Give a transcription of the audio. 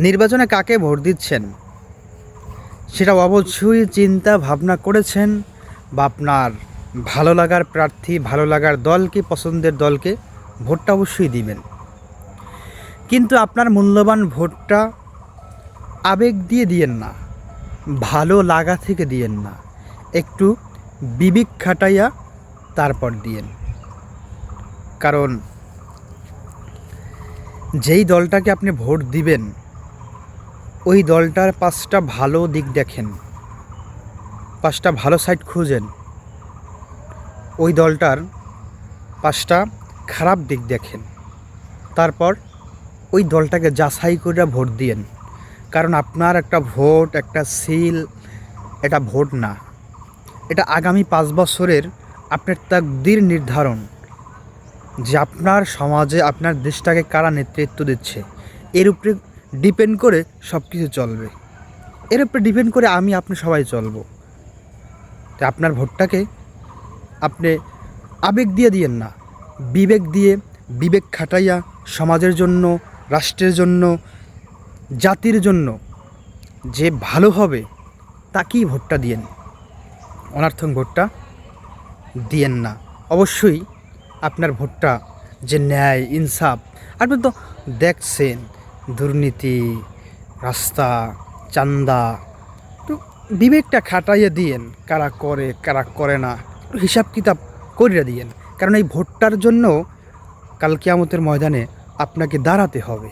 নির্বাচনে কাকে ভোট দিচ্ছেন সেটা অবশ্যই চিন্তা ভাবনা করেছেন, বা আপনার ভালো লাগার প্রার্থী, ভালো লাগার দলকে, পছন্দের দলকে ভোটটা অবশ্যই দিবেন। কিন্তু আপনার মূল্যবান ভোটটা আবেগ দিয়ে দিয়েন না, ভালো লাগা থেকে দিয়েন না, একটু বিবেক খাটাইয়া তারপর দিয়েন। কারণ যেই দলটাকে আপনি ভোট দিবেন ওই দলটার 5টা ভালো দিক দেখেন, 5টা ভালো সাইড খুঁজেন। ওই দলটার 5টা খারাপ দিক দেখেন, তারপর ওই দলটাকে যাচাই করে ভোট দিয়েন। কারণ আপনার একটা ভোট, একটা সিল, এটা ভোট না, এটা আগামী 5 বছরের আপনার তাকদীর নির্ধারণ, যে আপনার সমাজে আপনার দেশটাকে কারা নেতৃত্ব দিচ্ছে এর উপরে ডিপেন্ড করে সব কিছু চলবে। এর উপরে ডিপেন্ড করে আপনি সবাই চলবো। তাই আপনার ভোটটাকে আপনি আবেগ দিয়ে দিয়েন না, বিবেক দিয়ে, বিবেক খাটাইয়া সমাজের জন্য, রাষ্ট্রের জন্য, জাতির জন্য যে ভালো হবে তাকেই ভোটটা দিয়েন, অনর্থক ভোটটা দিয়েন না। অবশ্যই আপনার ভোটটা যে ন্যায় ইনসাফ, আপনি তো দেখছেন দুর্নীতি, রাস্তা, চান্দা, তো বিবেকটা খাটাইয়ে দিয়েন, কারা করে কারা করে না হিসাব কিতাব করিয়া দিয়েন। কারণ এই ভোটটার জন্য কাল কিয়ামতের ময়দানে আপনাকে দাঁড়াতে হবে।